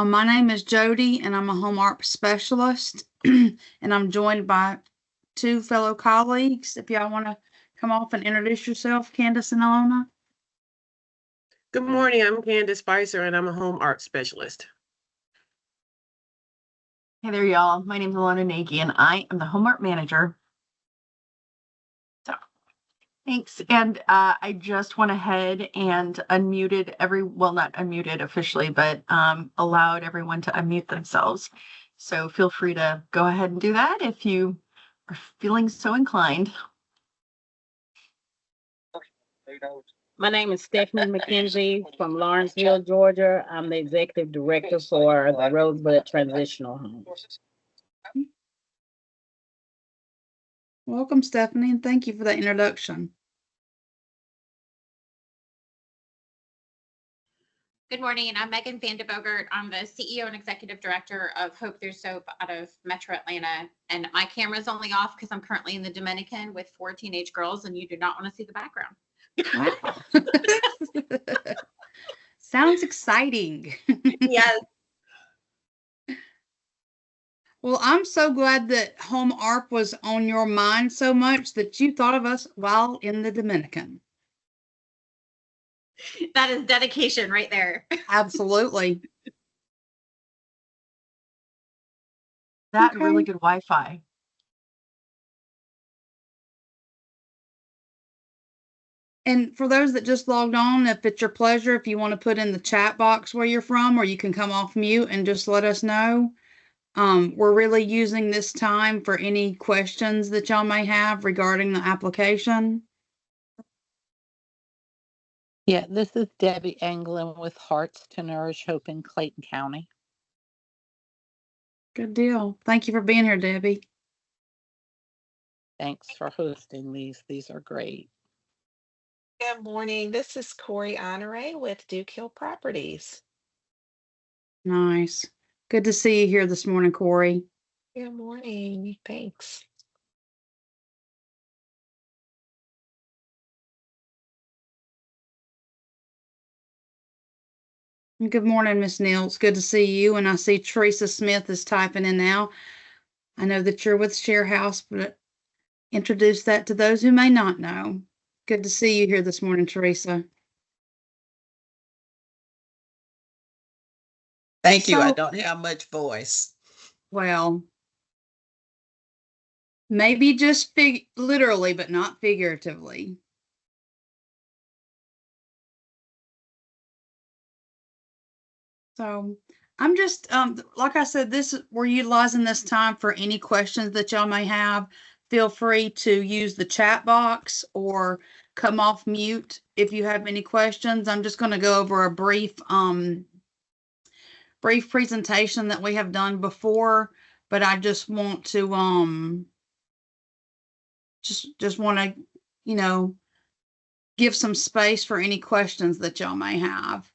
My name is Jody, and I'm a HOME-ARP specialist, and I'm joined by two fellow colleagues. If y'all want to come off and introduce yourself, Candace and Alona. Good morning, I'm Candace Spicer, and I'm a HOME-ARP specialist. Hey there, y'all. My name is Alona Nagy, and I am the HOME-ARP manager. So, thanks. And I just went ahead and unmuted not unmuted officially, but allowed everyone to unmute themselves. So feel free to go ahead and do that if you are feeling so inclined. My name is Stephanie McKenzie from Lawrenceville, Georgia. I'm the executive director for the Rosebud Transitional Home. Welcome, Stephanie, and thank you for that introduction. Good morning, I'm Megan Vandebogert. I'm the CEO and Executive Director of Hope Through Soap out of Metro Atlanta. And my camera's only off because I'm currently in the Dominican with 4 teenage girls, and you do not want to see the background. Wow. Sounds exciting. Yes. Well, I'm so glad that HOME-ARP was on your mind so much that you thought of us while in the Dominican. That is dedication right there. Absolutely. That really good Wi-Fi. And for those that just logged on, if it's your pleasure, if you want to put in the chat box where you're from, or you can come off mute and just let us know. We're really using this time for any questions that y'all may have regarding the application. Yeah, this is Debbie Anglin with Hearts to Nourish Hope in Clayton County. Good deal. Thank you for being here, Debbie. Thanks for hosting these. These are great. Good morning. This is Corey Honore with Duke Hill Properties. Nice. Good to see you here this morning, Corey. Good morning. Thanks. Good morning, Miss Neal. It's good to see you. And I see Teresa Smith is typing in now. I know that you're with Share House, but introduce that to those who may not know. Good to see you here this morning, Teresa. Thank you. I don't have much voice. Well, maybe just literally, but not figuratively. So I'm just, like I said, we're utilizing this time for any questions that y'all may have. Feel free to use the chat box or come off mute if you have any questions. I'm just going to go over a brief presentation that we have done before, but I just want to just want to give some space for any questions that y'all may have.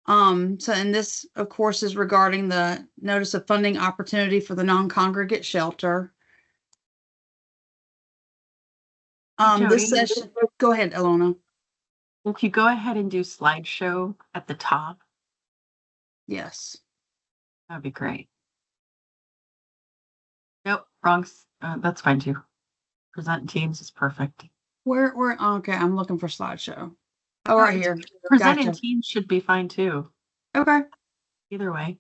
And this, of course, is regarding the notice of funding opportunity for the non-congregate shelter. This session, go ahead, Alona. If you go ahead and do slideshow at the top. Yes. That'd be great. Nope, wrong. That's fine too. Present teams is perfect. Okay, I'm looking for slideshow. Oh, right here. Presenting Gotcha. teams should be fine too. Okay. Either way.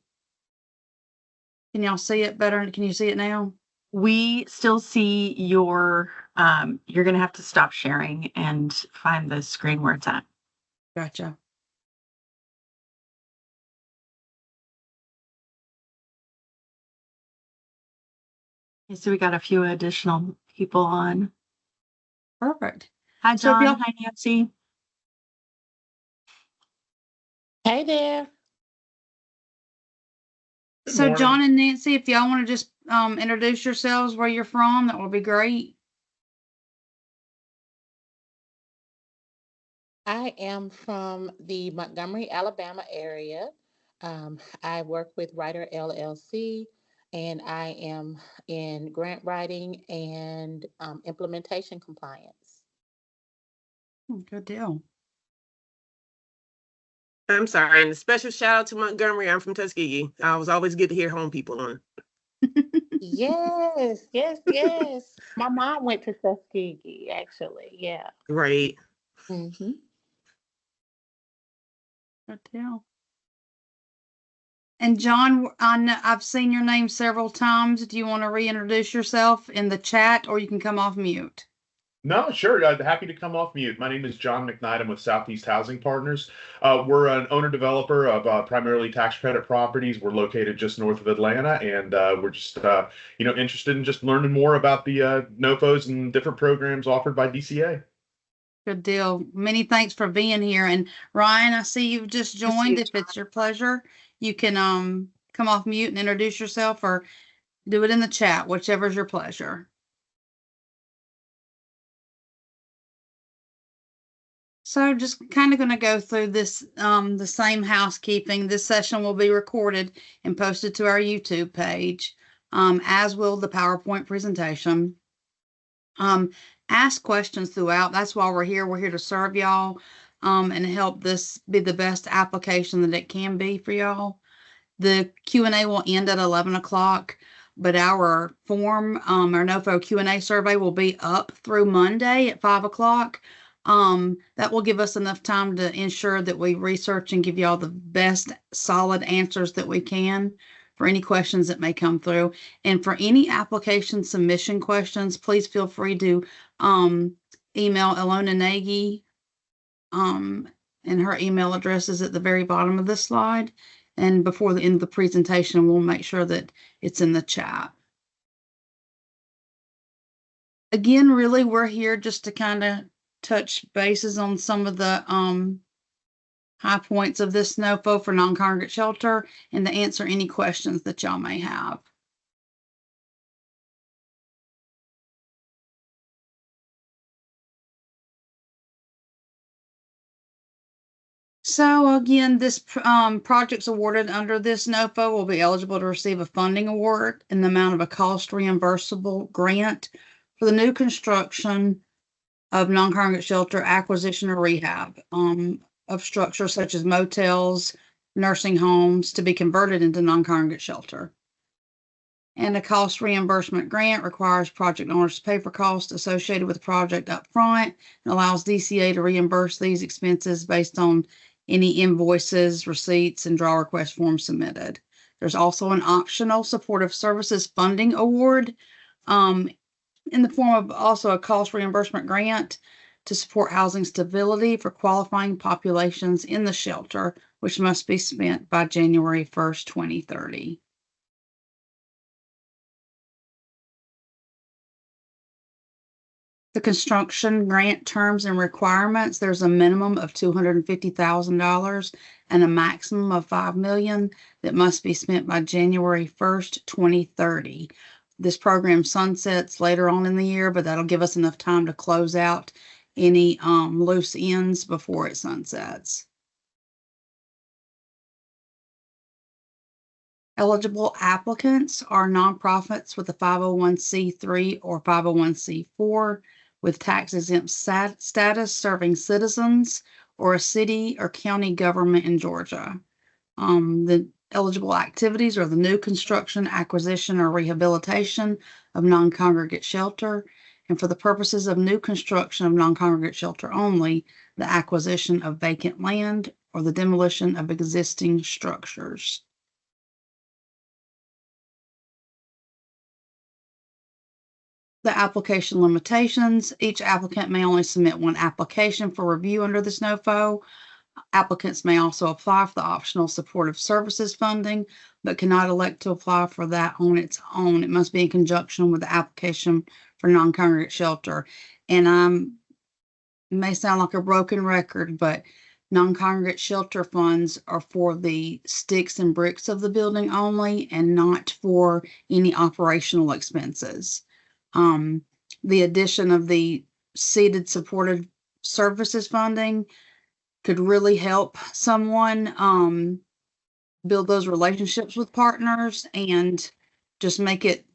Can y'all see it better? Can you see it now? We still see your, you're going to have to stop sharing and find the screen where it's at. Gotcha. Okay, so we got a few additional people on. Perfect. Hi, John. Hi, Nancy. Hey there. So John and Nancy, if y'all want to just introduce yourselves, where you're from, that would be great. I am from the Montgomery, Alabama area. I work with Writer LLC, and I am in grant writing and implementation compliance. Good deal. I'm sorry. And a special shout out to Montgomery. I'm from Tuskegee. I was always good to hear home people on. Yes, yes, yes. My mom went to Tuskegee, actually. Yeah. Right. Mm-hmm. Good deal. And John, I've seen your name several times. Do you want to reintroduce yourself in the chat, or you can come off mute? No, sure. Happy to come off mute. My name is John McKnight. I'm with Southeast Housing Partners. We're an owner-developer of primarily tax credit properties. We're located just north of Atlanta, and we're just interested in just learning more about the NOFOs and different programs offered by DCA. Good deal. Many thanks for being here. And Ryan, I see you've just joined. If it's your pleasure, you can come off mute and introduce yourself, or do it in the chat, whichever is your pleasure. So just kind of going to go through this, the same housekeeping. This session will be recorded and posted to our YouTube page, as will the PowerPoint presentation. Ask questions throughout. That's why we're here. We're here to serve y'all, and help this be the best application that it can be for y'all. The Q&A will end at 11 o'clock, but our form, our NOFO Q&A survey will be up through Monday at 5 o'clock. That will give us enough time to ensure that we research and give y'all the best solid answers that we can for any questions that may come through. And for any application submission questions, please feel free to email Ilona Nagy, and her email address is at the very bottom of this slide. And before the end of the presentation, we'll make sure that it's in the chat. Again, really, we're here just to kind of touch bases on some of the high points of this NOFO for non-congregate shelter and to answer any questions that y'all may have. So again, this projects awarded under this NOFO will be eligible to receive a funding award in the amount of a cost reimbursable grant for the new construction of non-congregate shelter acquisition or rehab of structures such as motels, nursing homes to be converted into non-congregate shelter. And a cost reimbursement grant requires project owners to pay for costs associated with the project up front and allows DCA to reimburse these expenses based on any invoices, receipts, and draw request forms submitted. There's also an optional supportive services funding award in the form of also a cost reimbursement grant to support housing stability for qualifying populations in the shelter, which must be spent by January 1st, 2030. The construction grant terms and requirements, there's a minimum of $250,000 and a maximum of $5 million that must be spent by January 1st, 2030. This program sunsets later on in the year, but that'll give us enough time to close out any loose ends before it sunsets. Eligible applicants are nonprofits with a 501c3 or 501c4 with tax exempt status serving citizens or a city or county government in Georgia. The eligible activities are the new construction, acquisition, or rehabilitation of non-congregate shelter. And for the purposes of new construction of non-congregate shelter only, the acquisition of vacant land or the demolition of existing structures. The application limitations, each applicant may only submit one application for review under this NOFO. Applicants may also apply for the optional supportive services funding, but cannot elect to apply for that on its own. It must be in conjunction with the application for non-congregate shelter. And it may sound like a broken record, but non-congregate shelter funds are for the sticks and bricks of the building only and not for any operational expenses. The addition of the seated supported services funding could really help someone build those relationships with partners and just make it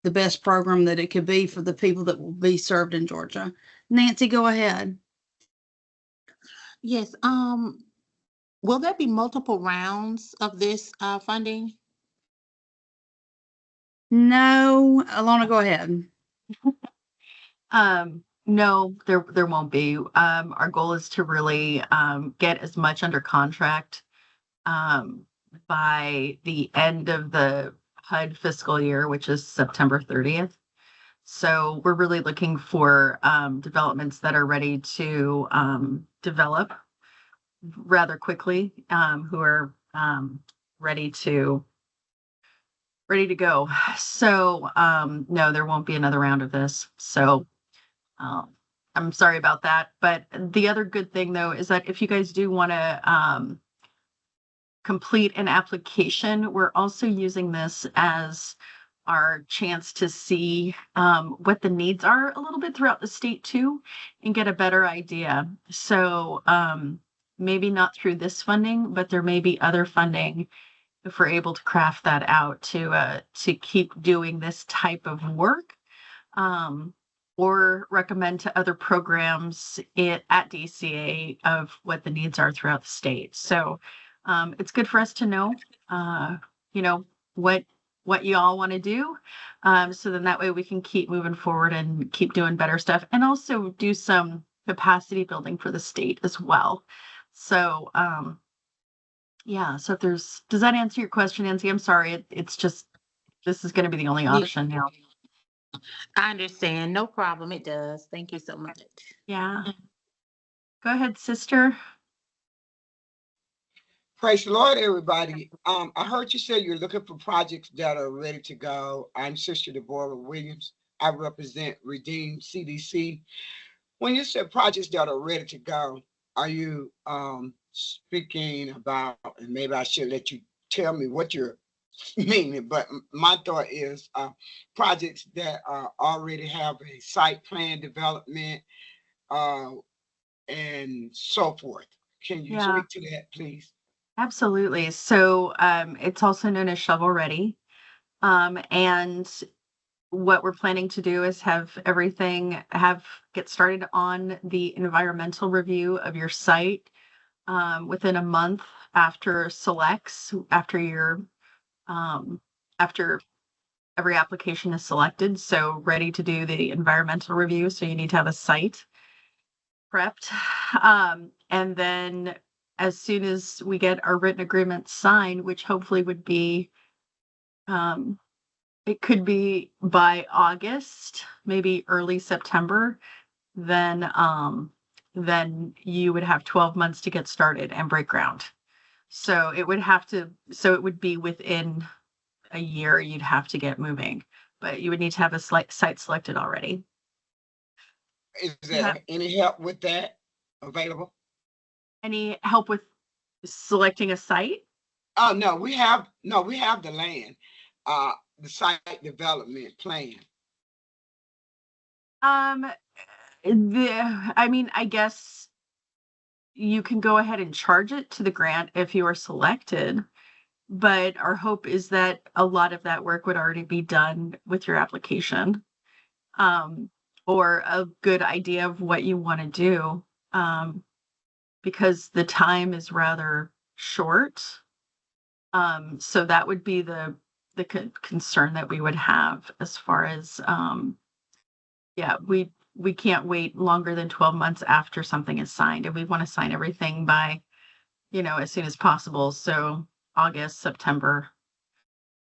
the best program that it could be for the people that will be served in Georgia. Nancy, go ahead. Yes. Will there be multiple rounds of this funding? No, Alana, go ahead. No, there won't be. Our goal is to really get as much under contract by the end of the HUD fiscal year, which is September 30th. So we're really looking for developments that are ready to develop rather quickly, who are ready to go. So no, there won't be another round of this. So I'm sorry about that. But the other good thing though is that if you guys do want to complete an application, we're also using this as our chance to see what the needs are a little bit throughout the state too, and get a better idea. So maybe not through this funding, but there may be other funding if we're able to craft that out to keep doing this type of work, or recommend to other programs at DCA of what the needs are throughout the state. So it's good for us to know, what you all want to do. So then that way we can keep moving forward and keep doing better stuff, and also do some capacity building for the state as well. So yeah, so does that answer your question, Nancy? I'm sorry. It's just, this is going to be the only option now. I understand. No problem. It does. Thank you so much. Yeah. Go ahead, sister. Praise the Lord, everybody. I heard you say you're looking for projects that are ready to go. I'm Sister Deborah Williams. I represent Redeem CDC. When you said projects that are ready to go, are you speaking about, and maybe I should let you tell me what you're meaning, but my thought is projects that already have a site plan development and so forth. Can you speak to that, please? Absolutely. So it's also known as shovel ready. And what we're planning to do is have everything get started on the environmental review of your site within a month after selects, after every application is selected. So ready to do the environmental review. So you need to have a site prepped. And then as soon as we get our written agreement signed, which hopefully would be, it could be by August, maybe early September, then you would have 12 months to get started and break ground. So it would be within a year you'd have to get moving, but you would need to have a site selected already. Is there any help with that available? Any help with selecting a site? Oh, no, we have the land, the site development plan. I guess you can go ahead and charge it to the grant if you are selected, but our hope is that a lot of that work would already be done with your application, or a good idea of what you want to do, because the time is rather short. So that would be the concern that we would have as far as, we can't wait longer than 12 months after something is signed, and we want to sign everything by, as soon as possible. So August, September.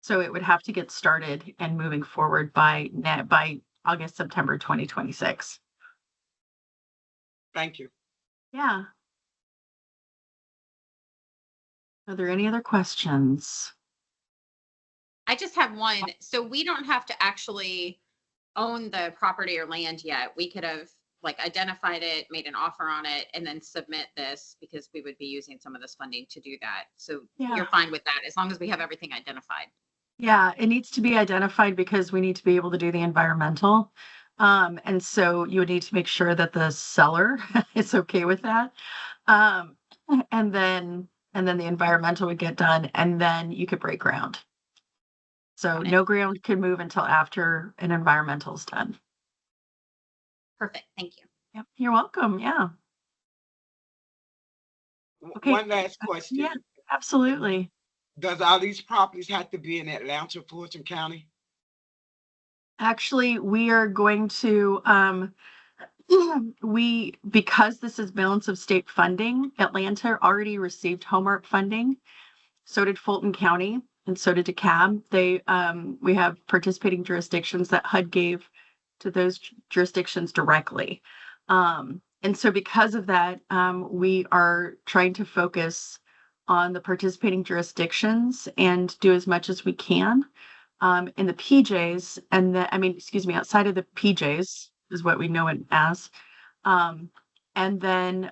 So it would have to get started and moving forward by August, September 2026. Thank you. Yeah. Are there any other questions? I just have one. So we don't have to actually own the property or land yet. We could have identified it, made an offer on it, and then submit this, because we would be using some of this funding to do that. So you're fine with that as long as we have everything identified. Yeah, it needs to be identified because we need to be able to do the environmental. And so you would need to make sure that the seller is okay with that. And then the environmental would get done, and then you could break ground. So no ground could move until after an environmental is done. Perfect. Thank you. Yep, you're welcome. Yeah. Okay. One last question. Yeah, absolutely. Does all these properties have to be in Atlanta, Fulton County? Actually, we are going to, because this is balance of state funding, Atlanta already received HOME-ARP funding. So did Fulton County and so did DeKalb. We have participating jurisdictions that HUD gave to those jurisdictions directly. And so because of that, we are trying to focus on the participating jurisdictions and do as much as we can in the PJs outside of the PJs is what we know it as. Um, and then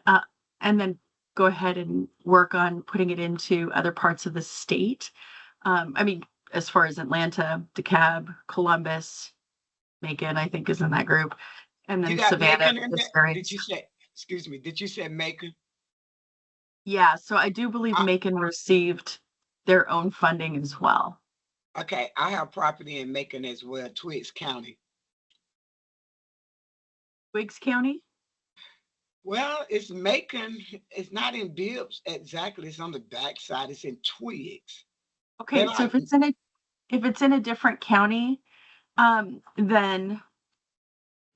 go ahead and work on putting it into other parts of the state. As far as Atlanta, DeKalb, Columbus, Macon, I think is in that group. And You then got Savannah. Macon in this there? area. Did you say, excuse me, did you say Macon? Yeah, so I do believe Macon received their own funding as well. Okay, I have property in Macon as well, Twiggs County. Twiggs County? Well, it's Macon. It's not in Bibbs exactly. It's on the backside. It's in Twiggs. Okay, so if it's in a different county, then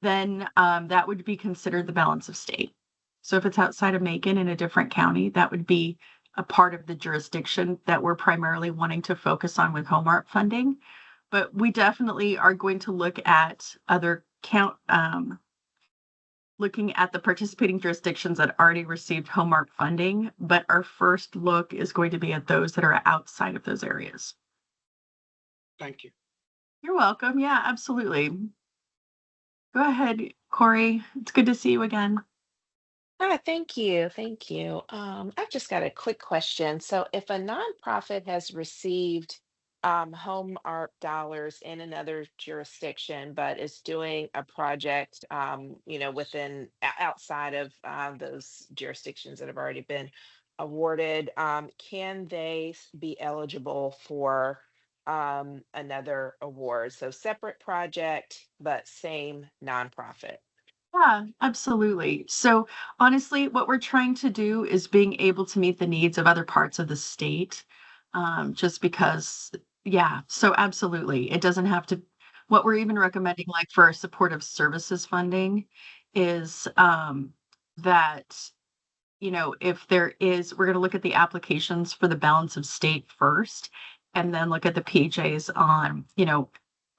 that would be considered the balance of state. So if it's outside of Macon in a different county, that would be a part of the jurisdiction that we're primarily wanting to focus on with HOME-ARP funding. But we definitely are going to look at looking at the participating jurisdictions that already received HOME-ARP funding, but our first look is going to be at those that are outside of those areas. Thank you. You're welcome. Yeah, absolutely. Go ahead, Corey. It's good to see you again. Thank you. Thank you. I've just got a quick question. So if a nonprofit has received home art dollars in another jurisdiction, but is doing a project, outside of those jurisdictions that have already been awarded, can they be eligible for another award? So separate project, but same nonprofit. Yeah, absolutely. So honestly, what we're trying to do is being able to meet the needs of other parts of the state. Just because, yeah, so absolutely. It doesn't have to, what we're even recommending, like for our supportive services funding, is that, if there is, we're going to look at the applications for the balance of state first, and then look at the PJs on,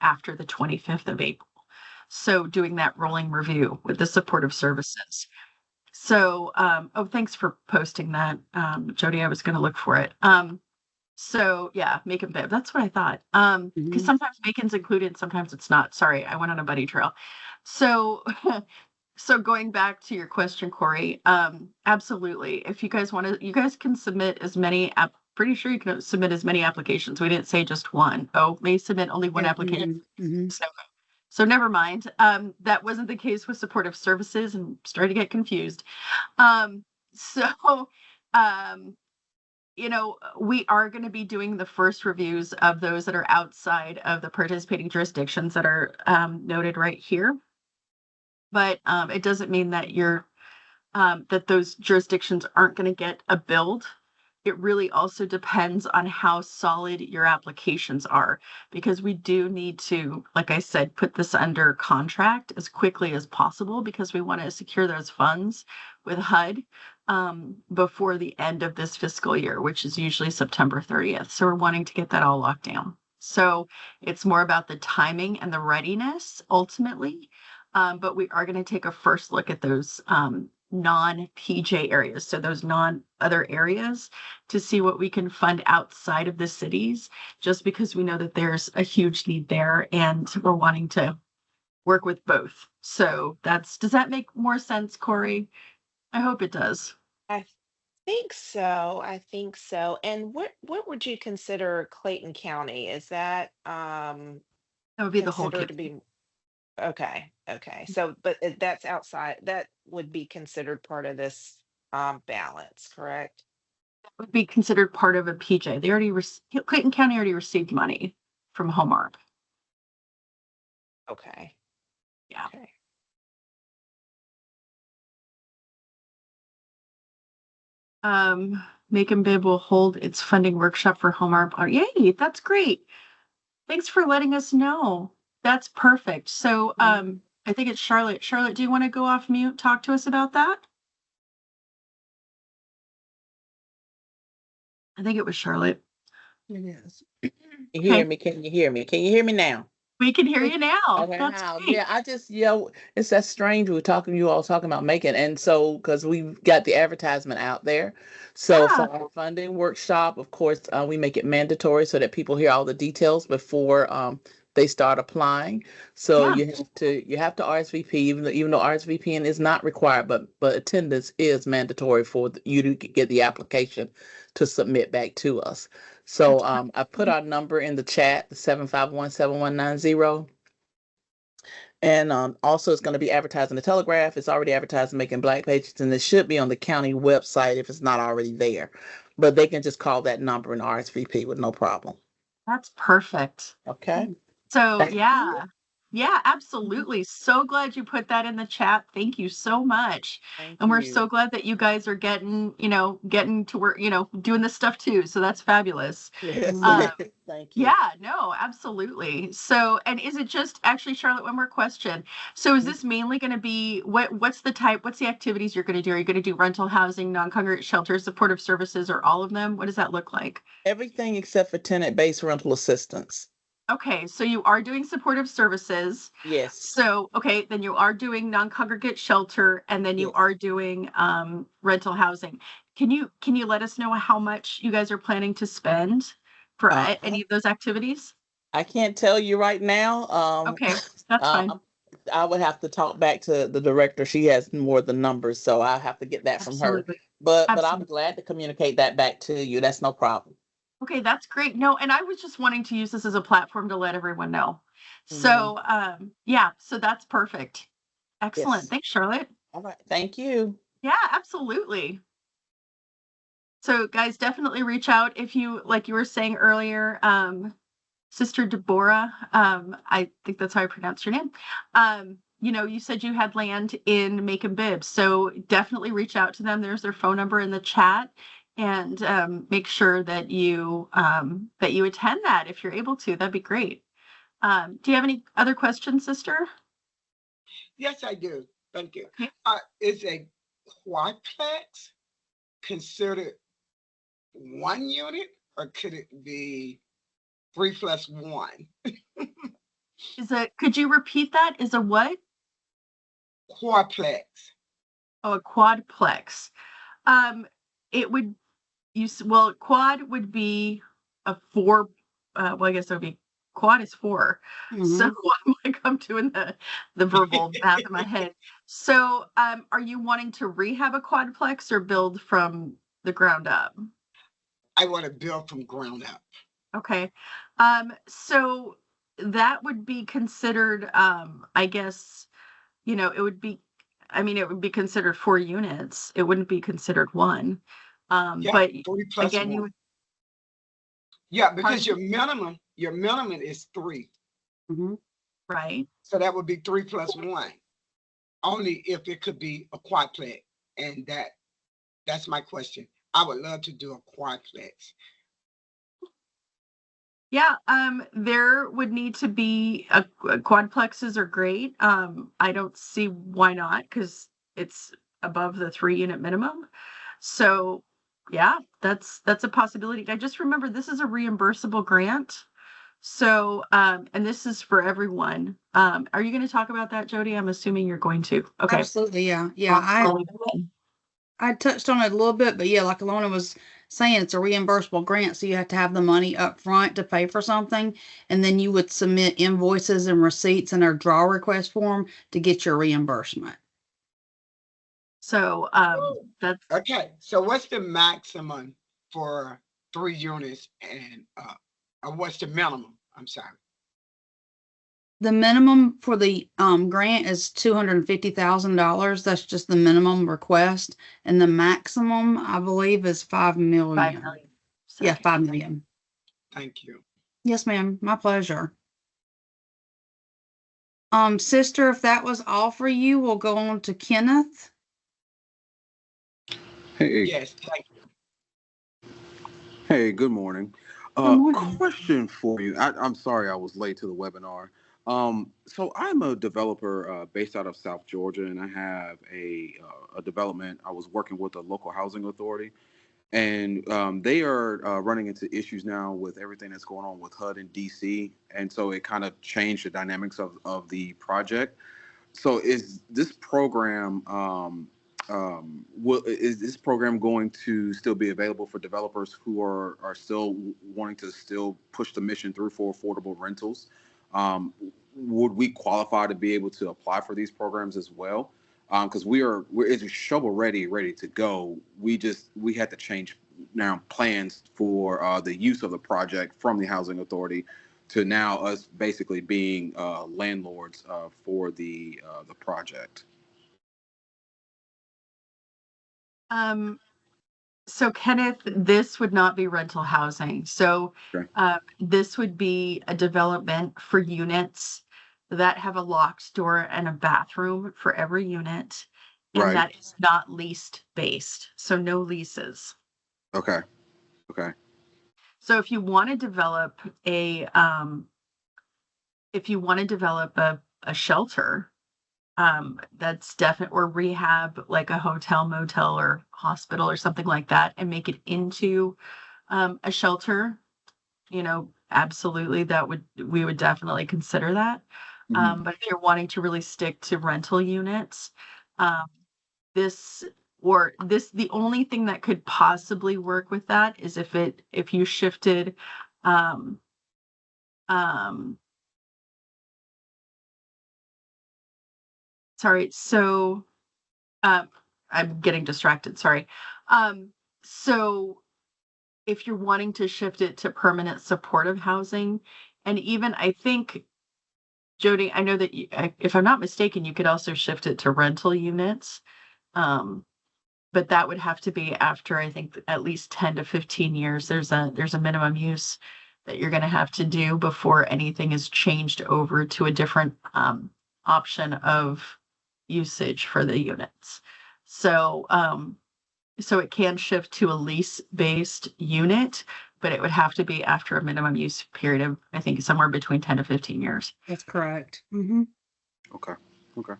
after the 25th of April. So doing that rolling review with the supportive services. So, thanks for posting that, Jody. I was going to look for it. So yeah, Macon Bib. That's what I thought. Because sometimes Macon's included, sometimes it's not. Sorry, I went on a buddy trail. So, so going back to your question, Corey, absolutely. If you guys want to, you guys can submit as many. Pretty sure you can submit as many applications. We didn't say just one. Oh, may submit only one application. So never mind. That wasn't the case with supportive services and started to get confused. We are going to be doing the first reviews of those that are outside of the participating jurisdictions that are noted right here. But it doesn't mean that that those jurisdictions aren't going to get a build. It really also depends on how solid your applications are, because we do need to, like I said, put this under contract as quickly as possible because we want to secure those funds with HUD before the end of this fiscal year, which is usually September 30th. So we're wanting to get that all locked down. So it's more about the timing and the readiness ultimately. But we are going to take a first look at those non-PJ areas, so those non-other areas, to see what we can fund outside of the cities, just because we know that there's a huge need there and we're wanting to work with both. So does that make more sense, Corey? I hope it does. I think so. I think so. And what would you consider Clayton County? Is that That would be the whole considered to be okay? Okay. So, but that's outside. That would be considered part of this balance, correct? would be considered part of a PJ. They already Clayton County already received money from HOME-ARP. Okay. Yeah. Okay. Macon Bib will hold its funding workshop for HOME-ARP. Yay, that's great. Thanks for letting us know. That's perfect. So I think it's Charlotte. Charlotte, do you want to go off mute? Talk to us about that? I think it was Charlotte. It is. You hear me? Can you hear me? Can you hear me now? We can hear you now. Okay, That's how? great. Yeah, I just, it's that strange. We were talking, you all talking about Macon. And so, because we've got the advertisement out there. So Yeah. for our funding workshop, of course, we make it mandatory so that people hear all the details before they start applying. So Yeah. you have to RSVP, even though RSVPing is not required, but attendance is mandatory for you to get the application to submit back to us. So I put our number in the chat, 751-7190. And also, it's going to be advertised in the Telegraph. It's already advertised in Making Black Pages, and it should be on the county website if it's not already there. But they can just call that number and RSVP with no problem. That's perfect. Okay. So Thank yeah. you. Yeah, absolutely. So glad you put that in the chat. Thank you so much. Thank And we're you. so glad that you guys are getting to work, doing this stuff too. So that's fabulous. Yes. Thank you. Yeah, no, absolutely. So, and is it just actually, Charlotte, one more question. So is this mainly going to be what's the activities you're going to do? Are you going to do rental housing, non-congregate shelters, supportive services, or all of them? What does that look like? Everything except for tenant-based rental assistance. Okay, so you are doing supportive services. Yes. So, okay, then you are doing non-congregate shelter, and then you Yes. are doing rental housing. Can you let us know how much you guys are planning to spend for any of those activities? I can't tell you right now. Okay, that's fine. I would have to talk back to the director. She has more of the numbers, so I have to get that from her. Absolutely. But I'm Absolutely. glad to communicate that back to you. That's no problem. Okay, that's great. No, and I was just wanting to use this as a platform to let everyone know. So, yeah, so that's perfect. Excellent. Yes. Thanks, Charlotte. All right. Thank you. Yeah, absolutely. So guys, definitely reach out if you, like you were saying earlier, Sister Deborah, I think that's how I pronounce your name. You said you had land in Macon Bibb, so definitely reach out to them. There's their phone number in the chat, and make sure that you attend that if you're able to. That'd be great. Do you have any other questions, Sister? Yes, I do. Thank you. Okay. Is a quadplex considered one unit, or could it be 3 + 1? Could you repeat that? Is a what? Quadplex. Oh, a quadplex. Quad would be a 4. I guess it would be quad is 4. So I'm doing the verbal math in my head. So, are you wanting to rehab a quadplex or build from the ground up? I want to build from ground up. Okay. So that would be considered, I guess, it would be considered 4 units. It wouldn't be considered 1. But 3 + again, 1. you would. Yeah, because your minimum is 3. Right. So that would be 3 + 1. Only if it could be a quadplex. And that's my question. I would love to do a quadplex. Yeah, there would need to be quadplexes are great. I don't see why not, because it's above the 3-unit minimum. So yeah, that's a possibility. I just remember this is a reimbursable grant. So and this is for everyone. Are you going to talk about that, Jody? I'm assuming you're going to. Okay. Absolutely, yeah. I touched on it a little bit, but yeah, like Alona was saying, it's a reimbursable grant, so you have to have the money up front to pay for something, and then you would submit invoices and receipts in our draw request form to get your reimbursement. So that's okay. So what's the maximum for 3 units, and what's the minimum? I'm sorry. The minimum for the grant is $250,000. That's just the minimum request, and the maximum, I believe, is $5 million. 5 million. So, yeah, $5 million. Thank you. Yes, ma'am. My pleasure. Sister, if that was all for you, we'll go on to Kenneth. Hey, Yes, thank you. Hey, good morning. Good morning. Question for you. I'm sorry I was late to the webinar. So I'm a developer based out of South Georgia, and I have a development. I was working with a local housing authority, and they are running into issues now with everything that's going on with HUD and DC, and so it kind of changed the dynamics of the project. So is this program is this program going to still be available for developers who are still wanting to still push the mission through for affordable rentals? Would we qualify to be able to apply for these programs as well? Because we're it's shovel ready to go. We had to change now plans for the use of the project from the housing authority to now us basically being landlords for the project. So Kenneth, this would not be rental housing. So Okay. this would be a development for units that have a locked door and a bathroom for every unit, and Right. that is not leased based. So no leases. Okay. Okay. So if you want to develop a shelter, that's definite, or rehab like a hotel, motel, or hospital or something like that, and make it into a shelter, absolutely, we would definitely consider that. Mhm. But if you're wanting to really stick to rental units, um, the only thing that could possibly work with that is if you shifted, um, um, sorry, so, I'm getting distracted, sorry. So if you're wanting to shift it to permanent supportive housing, and even I think, Jody, I know that if I'm not mistaken, you could also shift it to rental units. Um, but that would have to be after, I think, at least 10 to 15 years. There's a minimum use that you're going to have to do before anything is changed over to a different option of usage for the units. So it can shift to a lease-based unit, but it would have to be after a minimum use period of, I think, somewhere between 10 to 15 years. That's correct. Mm-hmm. Okay. Okay.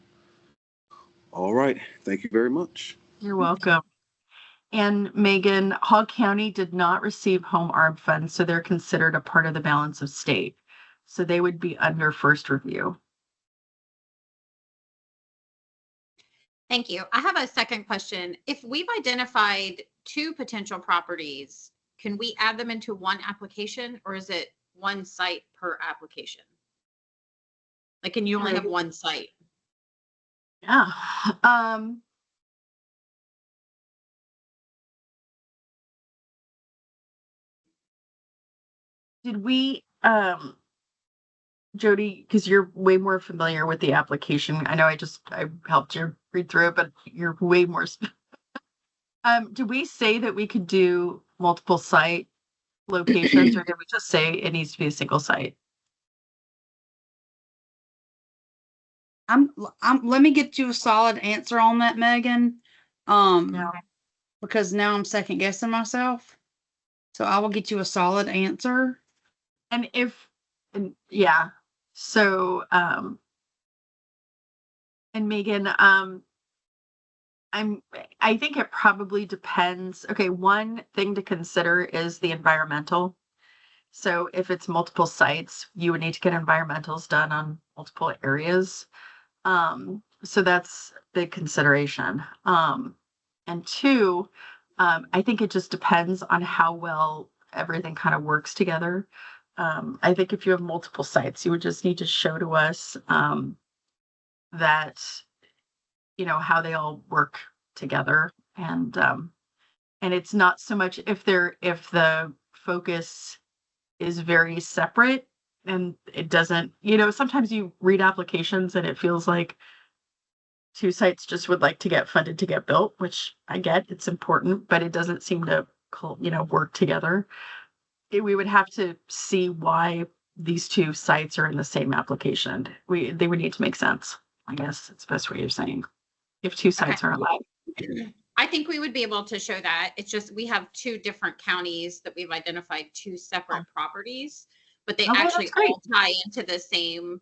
All right. Thank you very much. You're welcome. And Megan, Hogg County did not receive HOME-ARP funds, so they're considered a part of the balance of state. So they would be under first review. Thank you. I have a second question. If we've identified 2 potential properties, can we add them into one application, or is it one site per application? Like, can you only have one site? Yeah. Did we, Jody, because you're way more familiar with the application. I know I helped you read through it, but you're way more. Did we say that we could do multiple site locations, or did we just say it needs to be a single site? Let me get you a solid answer on that, Megan. Because now I'm second guessing myself. So I will get you a solid answer. And yeah. So, and Megan, I think it probably depends. Okay, one thing to consider is the environmental. So if it's multiple sites, you would need to get environmentals done on multiple areas. So that's big consideration. And two, I think it just depends on how well everything kind of works together. I think if you have multiple sites, you would just need to show to us that how they all work together, and it's not so much if the focus is very separate and it doesn't, sometimes you read applications and it feels like 2 sites just would like to get funded to get built, which I get, it's important, but it doesn't seem to work together. We would have to see why these 2 sites are in the same application. They would need to make sense. I guess it's the best way of saying if 2 sites are allowed. I think we would be able to show that. It's just, we have two different counties that we've identified, two separate properties, but they Okay, actually that's great. all tie into the same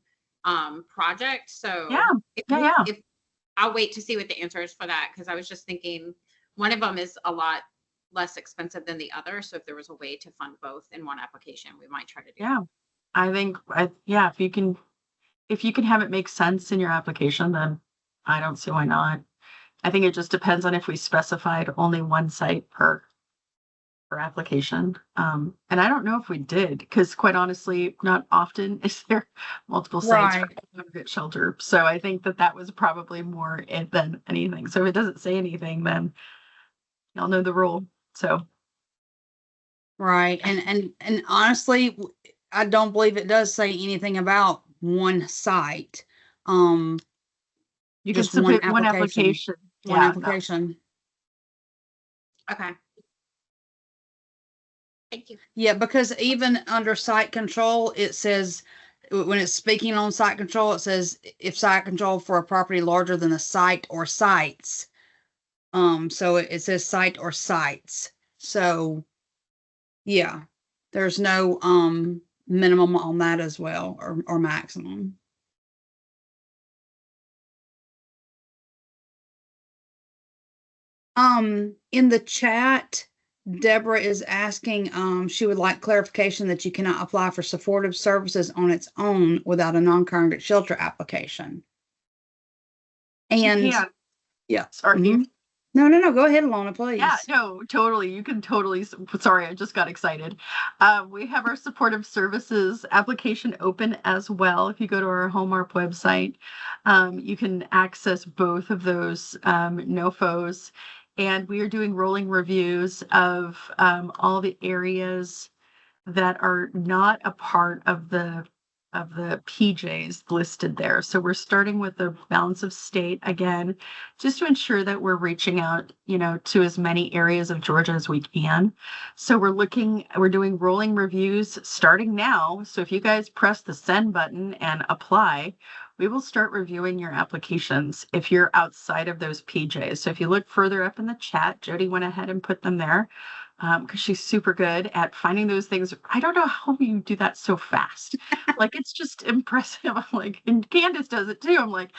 project. So Yeah, if, yeah. if I'll wait to see what the answer is for that, because I was just thinking one of them is a lot less expensive than the other. So if there was a way to fund both in one application, we might try to do Yeah. I think, yeah, if you can have it make sense in your application, then I don't see why not. I think it just depends on if we specified only one site per application. And I don't know if we did, because quite honestly, not often is there multiple sites for Right. a congregate shelter. So I think that was probably more it than anything. So if it doesn't say anything, then y'all know the rule. So Right. And honestly, I don't believe it does say anything about one site. you can Just one submit one application. application. One Yeah, application. Okay. Thank you. Yeah, because even under site control, it says when it's speaking on site control, it says if site control for a property larger than a site or sites. So it says site or sites. So yeah, there's no minimum on that as well, or maximum. In the chat, Deborah is asking, she would like clarification that you cannot apply for supportive services on its own without a non-congregate shelter application. And yeah. yeah, Sorry. mhm. No, go ahead, Alana, please. Yeah, no, totally. You can totally. Sorry, I just got excited. We have our supportive services application open as well. If you go to our HOME-ARP website, you can access both of those NOFOs. And we are doing rolling reviews of all the areas that are not a part of the PJs listed there. So we're starting with the balance of state again, just to ensure that we're reaching out, to as many areas of Georgia as we can. So we're doing rolling reviews starting now. So if you guys press the send button and apply, we will start reviewing your applications if you're outside of those PJs. So if you look further up in the chat, Jody went ahead and put them there. Because she's super good at finding those things. I don't know how you do that so fast. Like, it's just impressive. I'm like, and Candace does it too. I'm like,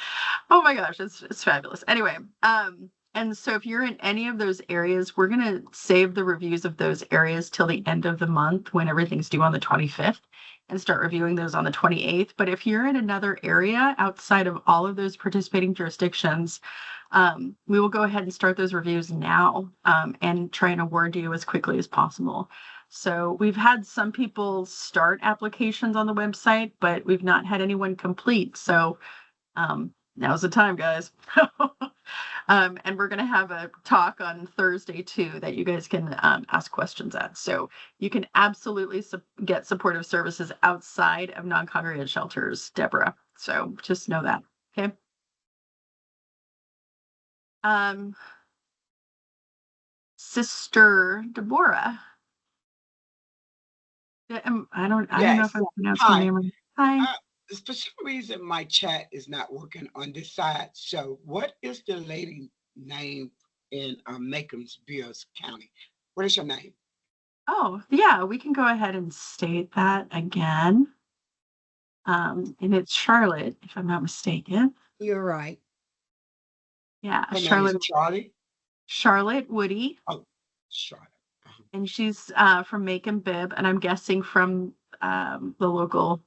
oh my gosh, it's fabulous. Anyway, and so if you're in any of those areas, we're going to save the reviews of those areas till the end of the month when everything's due on the 25th and start reviewing those on the 28th. But if you're in another area outside of all of those participating jurisdictions, we will go ahead and start those reviews now and try and award you as quickly as possible. So we've had some people start applications on the website, but we've not had anyone complete. So now's the time, guys. And we're going to have a talk on Thursday too that you guys can ask questions at. So you can absolutely get supportive services outside of non-congregate shelters, Deborah. So just know that. Okay. Sister Deborah. I don't know if I'm pronouncing your name right. Hi. For some reason, my chat is not working on this side. So what is the lady name in Macombsville County? What is your name? Oh, yeah, we can go ahead and state that again. And it's Charlotte, if I'm not mistaken. You're right. Yeah, Her name is Charlie? Charlotte Woody. Oh, Charlotte. And she's from Macon Bibb, and I'm guessing from the local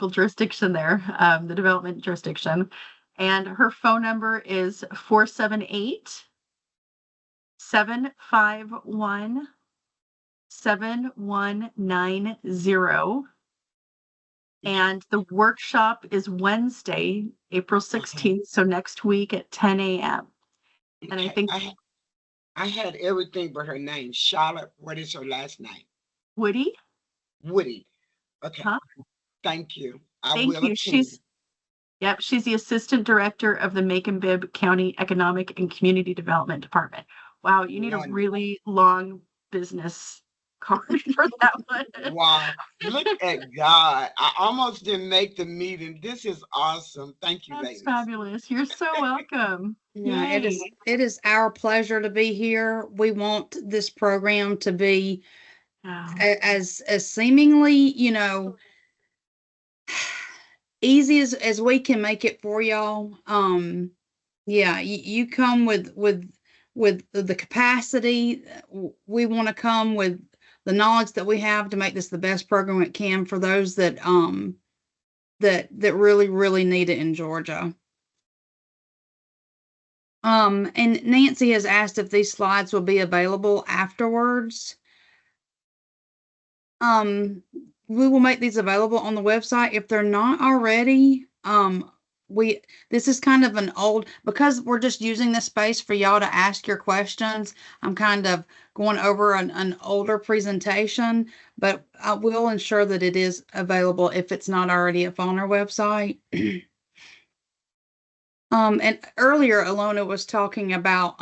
jurisdiction there, the development jurisdiction. And her phone number is 478-751-7190. And the workshop is Wednesday, April 16th. So next week at 10 a.m. And I think I had everything but her name. Charlotte, what is her last name? Woody. Woody. Okay. Huh? Thank you. Thank you. She's the assistant director of the Macon Bibb County Economic and Community Development Department. Wow, you need a really long business card for that one. Wow, look at God. I almost didn't make the meeting. This is awesome. Thank you, That's ladies. fabulous. You're so welcome. Yeah, Yay. it is our pleasure to be here. We want this program to be Wow. as seemingly, easy as we can make it for y'all. Yeah, you come with the capacity. We want to come with the knowledge that we have to make this the best program it can for those that that really need it in Georgia. And Nancy has asked if these slides will be available afterwards. We will make these available on the website if they're not already. This is kind of an old, because we're just using this space for y'all to ask your questions. I'm kind of going over an older presentation, but I will ensure that it is available if it's not already up on our website. And earlier Alona was talking about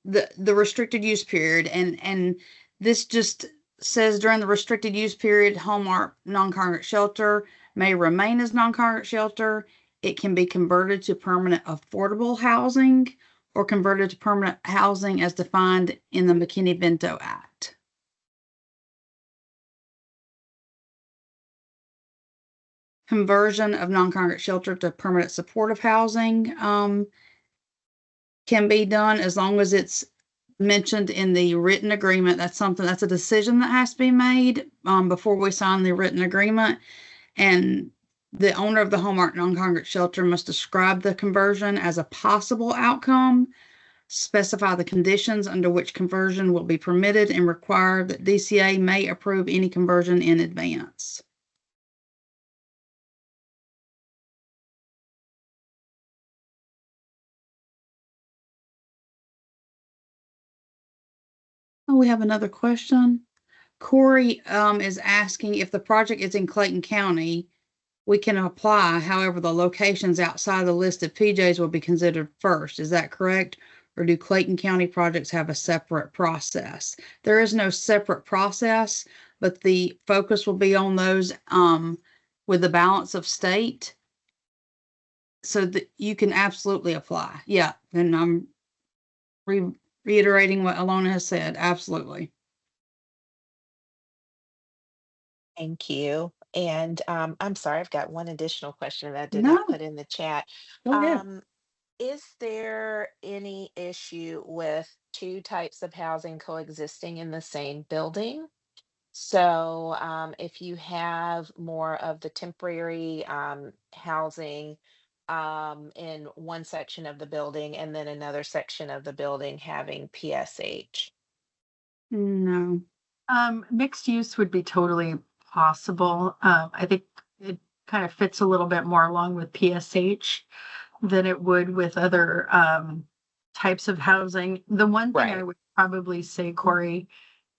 the restricted use period, and this just says during the restricted use period, HOME-ARP non-congregate shelter may remain as non-congregate shelter. It can be converted to permanent affordable housing or converted to permanent housing as defined in the McKinney-Vento Act. Conversion of non-congregate shelter to permanent supportive housing can be done as long as it's mentioned in the written agreement. That's a decision that has to be made before we sign the written agreement. And the owner of the HOME-ARP non-congregate shelter must describe the conversion as a possible outcome, specify the conditions under which conversion will be permitted, and require that DCA may approve any conversion in advance. Oh, we have another question. Corey is asking if the project is in Clayton County, we can apply. However, the locations outside the list of PJs will be considered first. Is that correct? Or do Clayton County projects have a separate process? There is no separate process, but the focus will be on those with the balance of state, so that you can absolutely apply. Yeah, and I'm reiterating what Alona has said. Absolutely. Thank you. And I'm sorry, I've got one additional question that I did No, not put in the chat. go ahead. Is there any issue with two types of housing coexisting in the same building? So if you have more of the temporary housing in one section of the building and then another section of the building having PSH. No. Mixed use would be totally possible. I think it kind of fits a little bit more along with PSH than it would with other types of housing. The one thing I Right. would probably say, Corey,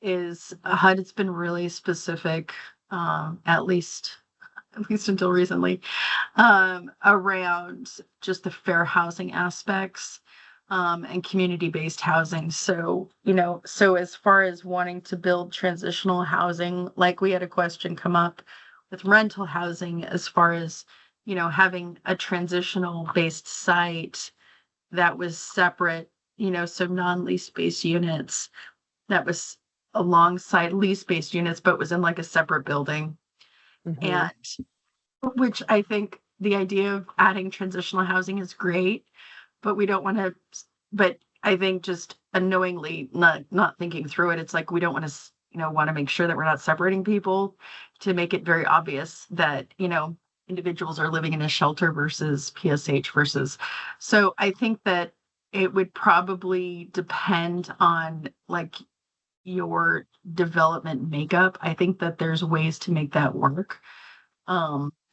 is HUD's been really specific, at least until recently, around just the fair housing aspects and community-based housing. So, so as far as wanting to build transitional housing, like we had a question come up with rental housing, as far as, having a transitional based site that was separate, so non-lease based units that was alongside lease based units, but was in like a separate building. Mhm. And which I think the idea of adding transitional housing is great, but we don't want to, but I think just unknowingly not thinking through it, it's like we don't want to, want to make sure that we're not separating people, to make it very obvious that, individuals are living in a shelter versus PSH versus. So I think that it would probably depend on like your development makeup. I think that there's ways to make that work,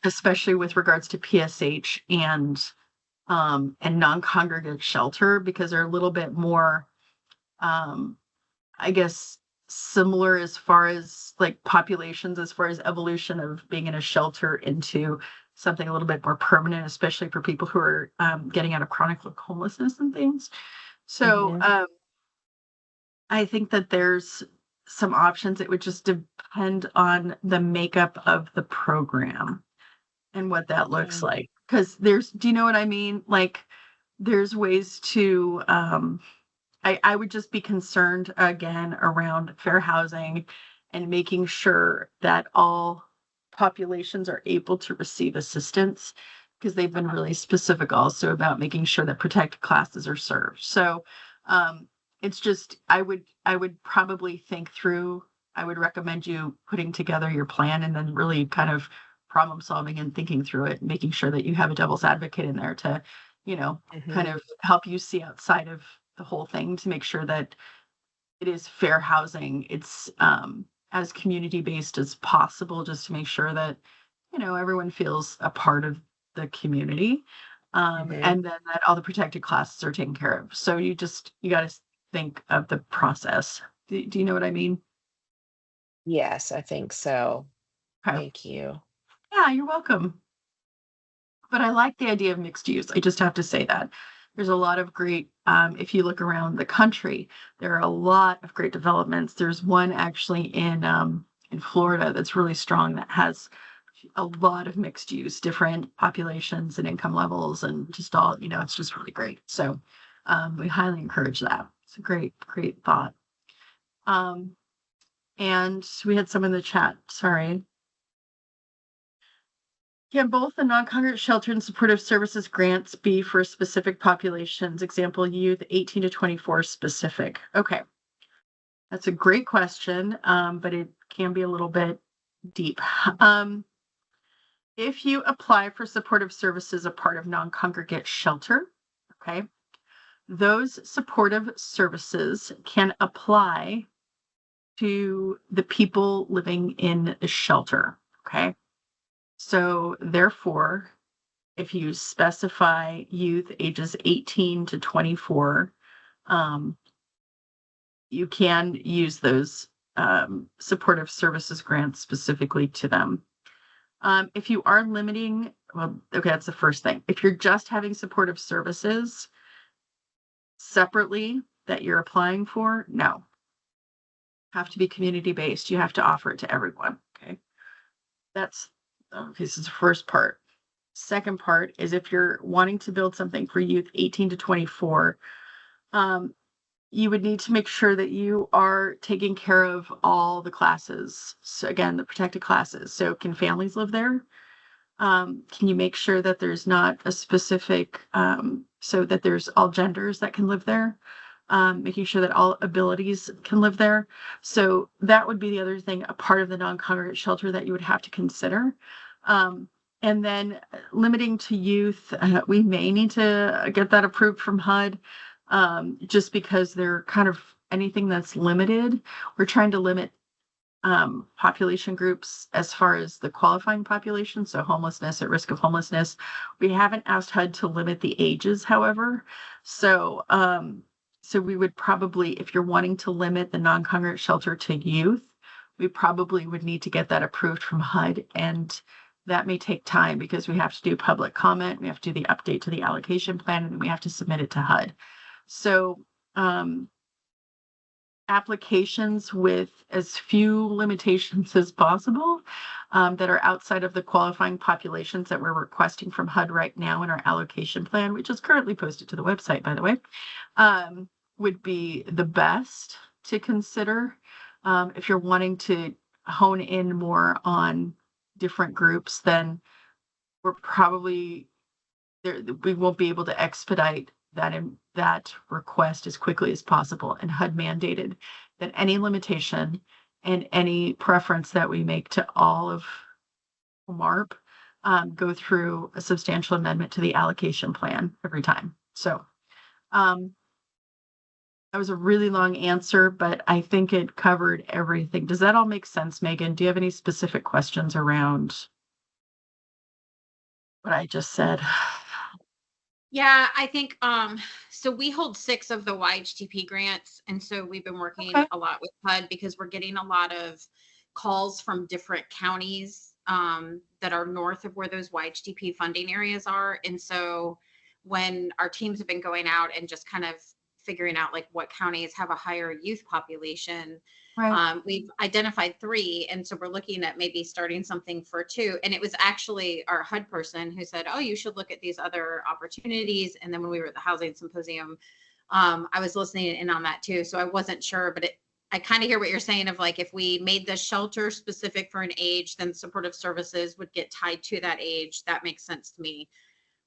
especially with regards to PSH and non-congregate shelter, because they're a little bit more, I guess, similar as far as like populations, as far as evolution of being in a shelter into something a little bit more permanent, especially for people who are getting out of chronic homelessness and things. So Mhm. I think that there's some options. It would just depend on the makeup of the program and what that looks like. Because do you know what I mean? Like, there's ways to, I would just be concerned again around fair housing and making sure that all populations are able to receive assistance, because they've been really specific also about making sure that protected classes are served. So it's just, I would probably think through, I would recommend you putting together your plan and then really kind of problem solving and thinking through it, making sure that you have a devil's advocate in there to, kind of help you see outside of the whole thing to make sure that it is fair housing. It's as community based as possible, just to make sure that, everyone feels a part of the community. And then that all the protected classes are taken care of. So you got to think of the process. Do you know what I mean? Yes, I think so. Okay. Thank you. Yeah, you're welcome. But I like the idea of mixed use. I just have to say that there's a lot of great, if you look around the country, there are a lot of great developments. There's one actually in Florida that's really strong, that has a lot of mixed use, different populations and income levels, and just all, it's just really great. So we highly encourage that. It's a great thought. And we had some in the chat, sorry. Can both the non-congregate shelter and supportive services grants be for specific populations? Example, youth 18 to 24 specific. Okay. That's a great question, but it can be a little bit deep. If you apply for supportive services, a part of non-congregate shelter, okay, those supportive services can apply to the people living in the shelter, okay? So therefore, if you specify youth ages 18 to 24, you can use those supportive services grants specifically to them. If you are limiting, well, okay, that's the first thing. If you're just having supportive services separately that you're applying for, no. Have to be community-based. You have to offer it to everyone, okay? This is the first part. Second part is, if you're wanting to build something for youth 18 to 24, you would need to make sure that you are taking care of all the classes. So again, the protected classes. So can families live there? Can you make sure that there's not a specific, so that there's all genders that can live there? Making sure that all abilities can live there. So that would be the other thing, a part of the non-congregate shelter that you would have to consider. And then limiting to youth, we may need to get that approved from HUD, just because they're kind of anything that's limited. We're trying to limit population groups as far as the qualifying population, so homelessness, at risk of homelessness. We haven't asked HUD to limit the ages, however. So we would probably, if you're wanting to limit the non-congregate shelter to youth, we probably would need to get that approved from HUD, and that may take time because we have to do public comment, we have to do the update to the allocation plan, and we have to submit it to HUD. So applications with as few limitations as possible that are outside of the qualifying populations that we're requesting from HUD right now in our allocation plan, which is currently posted to the website, by the way, would be the best to consider. If you're wanting to hone in more on different groups, then we're probably there. We won't be able to expedite that request as quickly as possible. And HUD mandated that any limitation and any preference that we make to all of HOME-ARP go through a substantial amendment to the allocation plan every time. So that was a really long answer, but I think it covered everything. Does that all make sense, Megan? Do you have any specific questions around what I just said? Yeah, I think so we hold 6 of the YHTP grants, and so we've been working a lot with HUD because we're getting a lot of calls from different counties that are north of where those YHTP funding areas are. And so when our teams have been going out and just kind of figuring out like what counties have a higher youth population. Right. We've identified 3, and so we're looking at maybe starting something for 2. And it was actually our HUD person who said, "Oh, you should look at these other opportunities." And then when we were at the housing symposium, I was listening in on that too. So I wasn't sure, but I kind of hear what you're saying of like, if we made the shelter specific for an age, then supportive services would get tied to that age. That makes sense to me.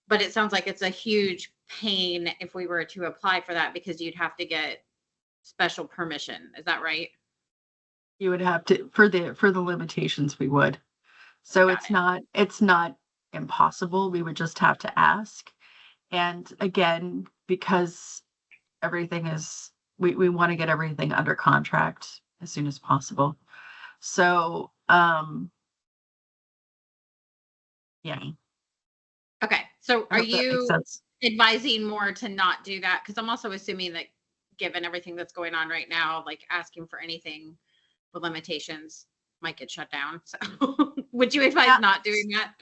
But it sounds like it's a huge pain if we were to apply for that, because you'd have to get special permission. Is that right? You would have to, for the limitations, we would. So Got it's not impossible. We would just have to ask. And again, because everything is, we want to get everything under contract as soon as possible. So, yeah. Okay. So I are hope that makes you sense. advising more to not do that? Because I'm also assuming that given everything that's going on right now, like asking for anything with limitations might get shut down. So would you advise not doing that?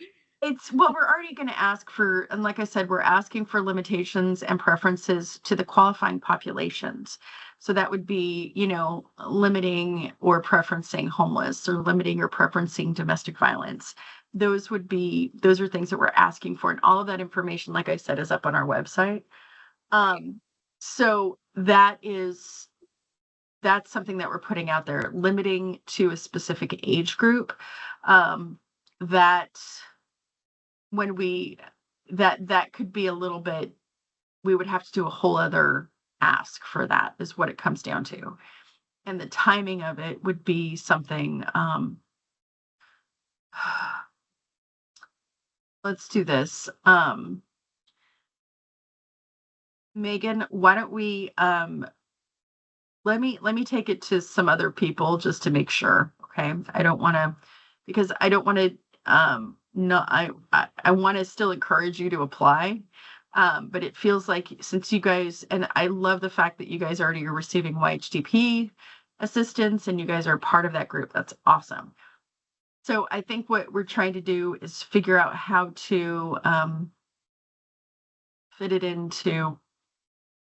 It's what we're already going to ask for. And like I said, we're asking for limitations and preferences to the qualifying populations. So that would be, limiting or preferencing homeless, or limiting or preferencing domestic violence. Those are things that we're asking for. And all of that information, like I said, is up on our website. So that's something that we're putting out there, limiting to a specific age group. That when that could be a little bit, we would have to do a whole other ask for that, is what it comes down to. And the timing of it would be something, let's do this. Megan, why don't we, let me take it to some other people just to make sure. Okay. I don't want to, because I don't want to, no, I want to still encourage you to apply. But it feels like, since you guys, and I love the fact that you guys already are receiving YHDP assistance and you guys are part of that group. That's awesome. So I think what we're trying to do is figure out how to fit it into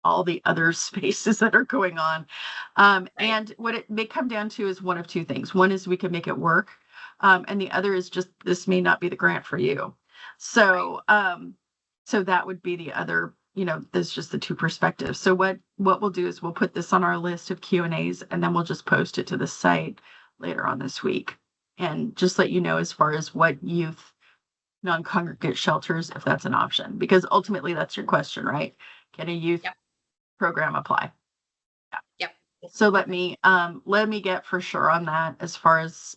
all the other spaces that are going on. And what it may come down to is one of 2 things. One is we can make it work. And the other is just, this may not be the grant for you. So, so that would be the other, there's just the 2 perspectives. So what we'll do is we'll put this on our list of Q&As, and then we'll just post it to the site later on this week. And just let you know as far as what youth non-congregate shelters, if that's an option, because ultimately that's your question, right? Can a youth program apply? Yep. So let me get for sure on that, as far as,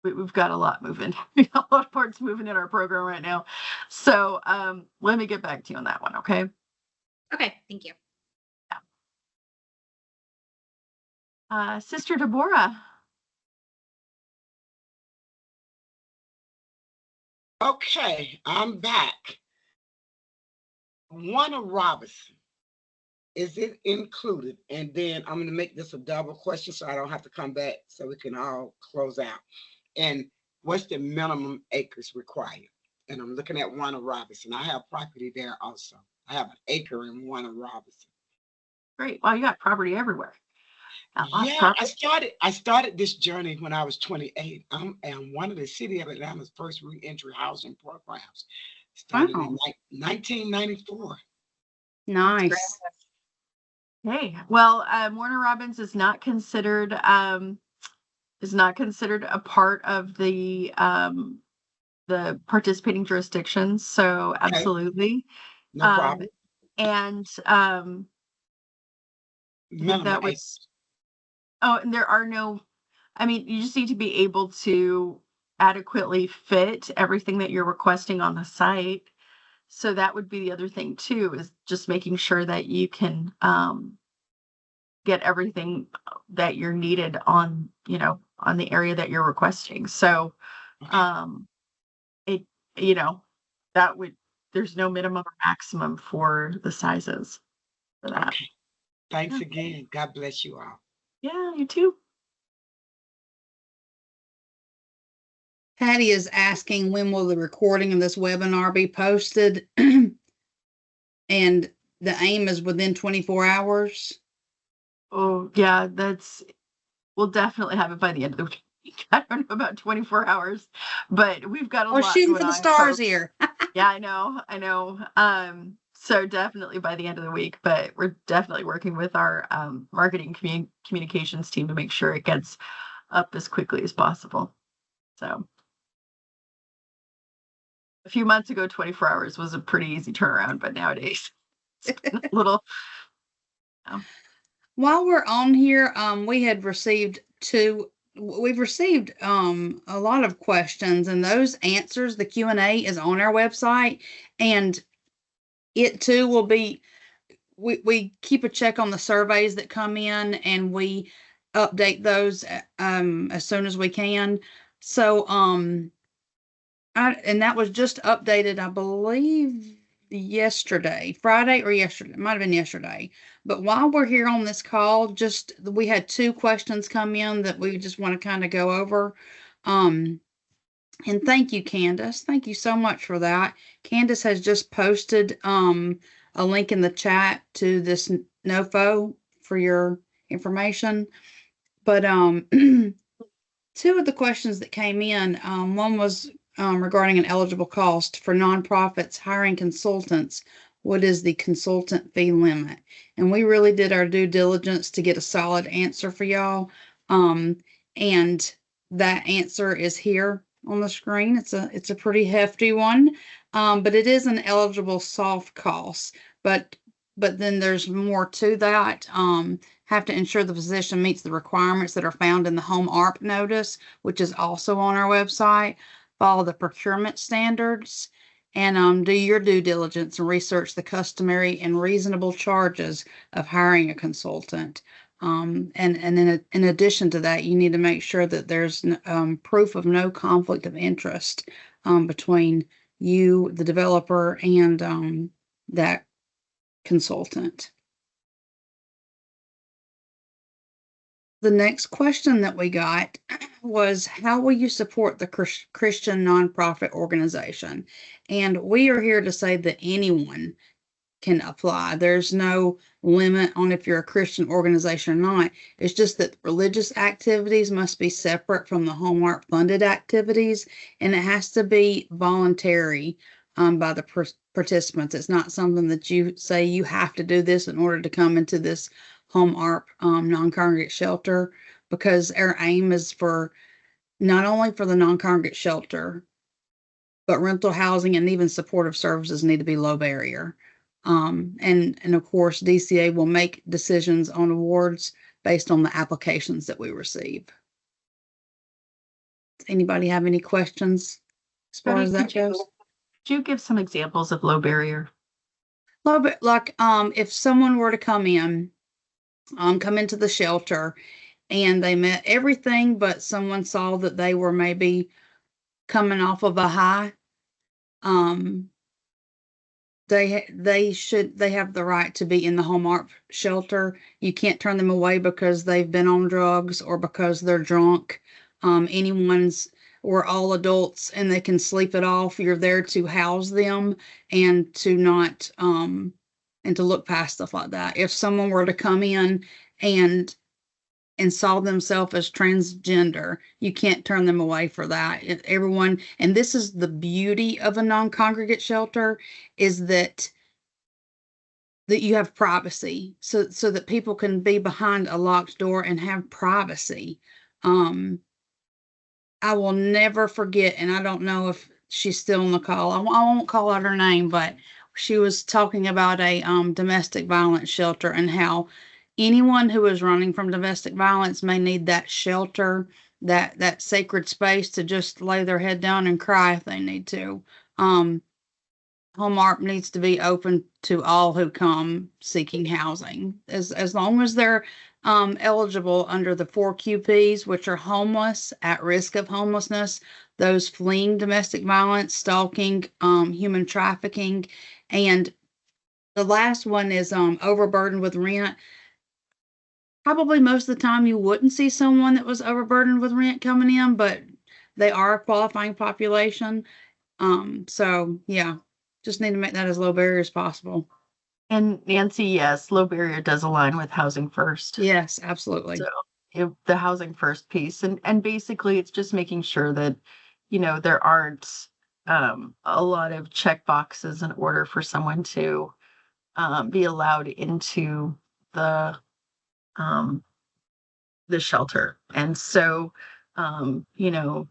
we've got a lot moving. We got a lot of parts moving in our program right now. So let me get back to you on that one. Okay. Okay. Thank you. Sister Deborah. Okay, I'm back. Warner Robinson, is it included? And then I'm going to make this a double question so I don't have to come back, so we can all close out. And what's the minimum acres required? And I'm looking at Warner Robinson. I have property there also. I have an acre in Warner Robinson. Great. Well, you got property everywhere. Yeah, I started this journey when I was 28. I'm one of the city of Atlanta's first reentry housing programs. Started in 1994. Nice. Hey, well, Warner Robins is not considered a part of the participating jurisdictions. So absolutely. No problem. And that was, and there are no, I mean, you just need to be able to adequately fit everything that you're requesting on the site. So that would be the other thing too, is just making sure that you can get everything that you're needed on, on the area that you're requesting. So there's no minimum or maximum for the sizes for that. Okay. Thanks again. God bless you all. Yeah, you too. Patty is asking, when will the recording of this webinar be posted? And the aim is within 24 hours. Oh, yeah, we'll definitely have it by the end of the week. I don't know about 24 hours, but we've got a Oh, lot shooting going for the on, stars folks. here. Yeah, I know. So definitely by the end of the week, but we're definitely working with our marketing communications team to make sure it gets up as quickly as possible. So a few months ago, 24 hours was a pretty easy turnaround, but nowadays it's been a little. While we're on here, we've received a lot of questions, and those answers, the Q&A is on our website, and it too will be, we keep a check on the surveys that come in, and we update those as soon as we can. So and that was just updated, I believe, yesterday, Friday or yesterday. It might have been yesterday. But while we're here on this call, we had 2 questions come in that we just want to kind of go over. And thank you, Candace. Thank you so much for that. Candace has just posted a link in the chat to this NOFO for your information. But 2 of the questions that came in, one was regarding an eligible cost for nonprofits hiring consultants. What is the consultant fee limit? And we really did our due diligence to get a solid answer for y'all. And that answer is here on the screen. It's a pretty hefty one, but it is an eligible soft cost. But then there's more to that. Have to ensure the physician meets the requirements that are found in the HOME-ARP notice, which is also on our website. Follow the procurement standards, and do your due diligence and research the customary and reasonable charges of hiring a consultant. And in addition to that, you need to make sure that there's proof of no conflict of interest between you, the developer, and that consultant. The next question that we got was, how will you support the Christian nonprofit organization? And we are here to say that anyone can apply. There's no limit on if you're a Christian organization or not. It's just that religious activities must be separate from the HOME-ARP funded activities, and it has to be voluntary by the participants. It's not something that you say you have to do this in order to come into this HOME-ARP non-congregate shelter, because our aim is for not only for the non-congregate shelter, but rental housing and even supportive services need to be low barrier. And of course, DCA will make decisions on awards based on the applications that we receive. Does anybody have any questions as far as that goes? Could you give some examples of low barrier? Like if someone were to come into the shelter and they met everything, but someone saw that they were maybe coming off of a high, they have the right to be in the HOME-ARP shelter. You can't turn them away because they've been on drugs or because they're drunk. We're all adults and they can sleep it off. You're there to house them and to not and to look past stuff like that. If someone were to come in and saw themselves as transgender, you can't turn them away for that. And this is the beauty of a non-congregate shelter, is that you have privacy, so that people can be behind a locked door and have privacy. I will never forget, and I don't know if she's still on the call. I won't call out her name, but she was talking about a domestic violence shelter and how anyone who is running from domestic violence may need that shelter, that sacred space to just lay their head down and cry if they need to. HOME-ARP needs to be open to all who come seeking housing, as long as they're eligible under the 4 QPs, which are homeless, at risk of homelessness, those fleeing domestic violence, stalking, human trafficking, and the last one is overburdened with rent. Probably most of the time you wouldn't see someone that was overburdened with rent coming in, but they are a qualifying population. So yeah, just need to make that as low barrier as possible. And Nancy, yes, low barrier does align with housing first. Yes, absolutely. So the housing first piece, and basically it's just making sure that, there aren't a lot of check boxes in order for someone to be allowed into the um, the shelter. And so, mandating,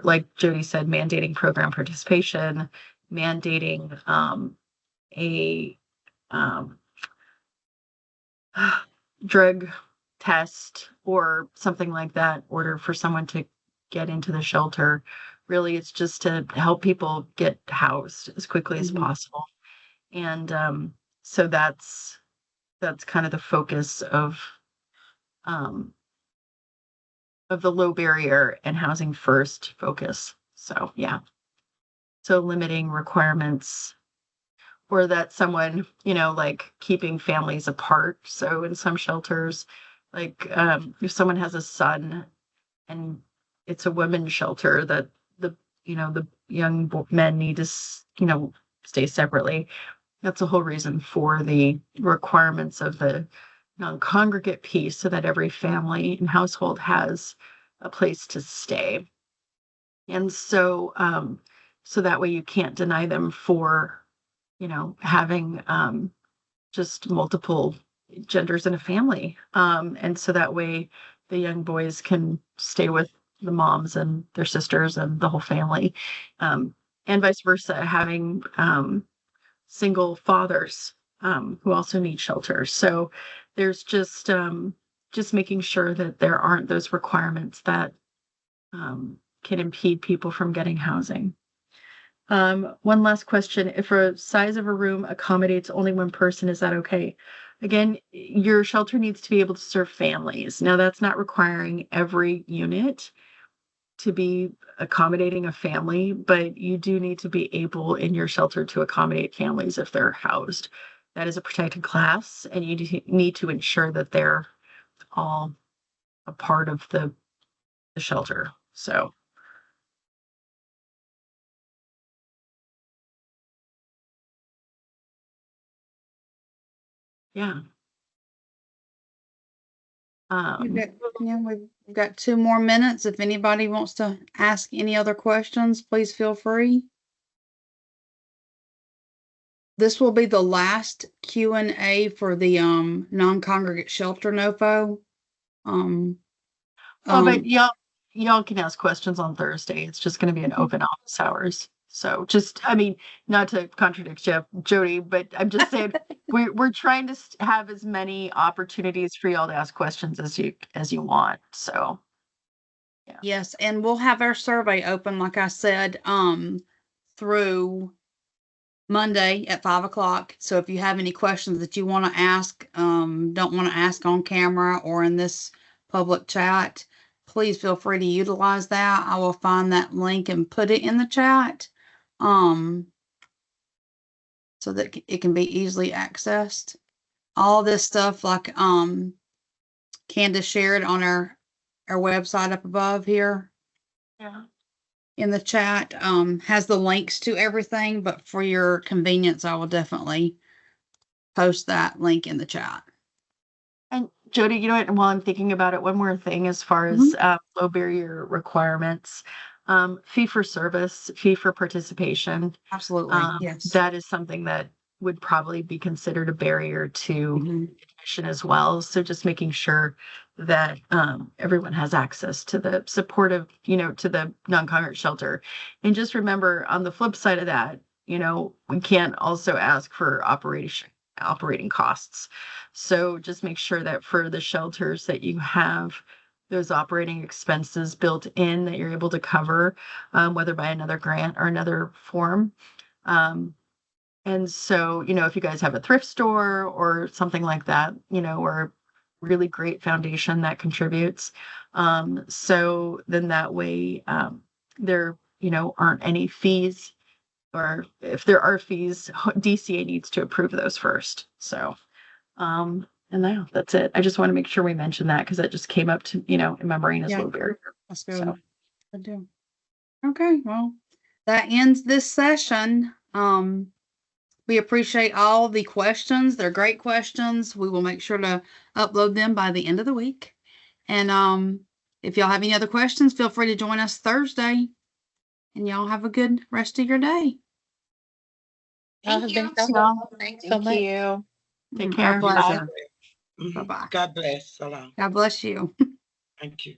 like Jody said, mandating program participation, mandating a um, drug test or something like that in order for someone to get into the shelter. Really, it's just to help people get housed as quickly as possible. And so that's kind of the focus of the low barrier and housing first focus. So yeah. So limiting requirements, or that someone, like keeping families apart. So in some shelters, like if someone has a son and it's a women's shelter, that the young men need to, stay separately. That's the whole reason for the requirements of the non-congregate piece, so that every family and household has a place to stay. And so, so that way you can't deny them for, having just multiple genders in a family. And so that way the young boys can stay with the moms and their sisters and the whole family. And vice versa, having single fathers who also need shelter. So there's just making sure that there aren't those requirements that can impede people from getting housing. One last question. If a size of a room accommodates only one person, is that okay? Again, your shelter needs to be able to serve families. Now, that's not requiring every unit to be accommodating a family, but you do need to be able in your shelter to accommodate families if they're housed. That is a protected class, and you need to ensure that they're all a part of the shelter. So. Yeah. We've got 2 more minutes. If anybody wants to ask any other questions, please feel free. This will be the last Q&A for the non-congregate shelter NOFO. But y'all can ask questions on Thursday. It's just going to be an open office hours. So not to contradict Jody, but I'm just saying we're trying to have as many opportunities for y'all to ask questions as you want. So yeah. Yes, and we'll have our survey open, like I said, through Monday at 5:00. So if you have any questions that you want to ask, don't want to ask on camera or in this public chat, please feel free to utilize that. I will find that link and put it in the chat, so that it can be easily accessed. All this stuff, like Candace shared on our website up above here. Yeah. In the chat, has the links to everything, but for your convenience, I will definitely post that link in the chat. And Jody, you know what? While I'm thinking about it, one more thing as far as low barrier requirements, fee for service, fee for participation. Absolutely, yes. That is something that would probably be considered a barrier to admission as well. So just making sure that everyone has access to the supportive, to the non-congregate shelter. And just remember, on the flip side of that, we can't also ask for operating costs. So just make sure that for the shelters that you have those operating expenses built in, that you're able to cover, whether by another grant or another form. And so, if you guys have a thrift store or something like that, or a really great foundation that contributes, so then that way there, aren't any fees, or if there are fees, DCA needs to approve those first. So, and that's it. I just want to make sure we mention that because that just came up to, in my brain as low barrier. That's good. So. I do. Okay, well, that ends this session. We appreciate all the questions. They're great questions. We will make sure to upload them by the end of the week. And if y'all have any other questions, feel free to join us Thursday. And y'all have a good rest of your day. Y'all Thank have you. been so Y'all. so Thank much. you. Take Our care. pleasure. Mhm. Bye-bye. God bless. So long. God bless you. Thank you.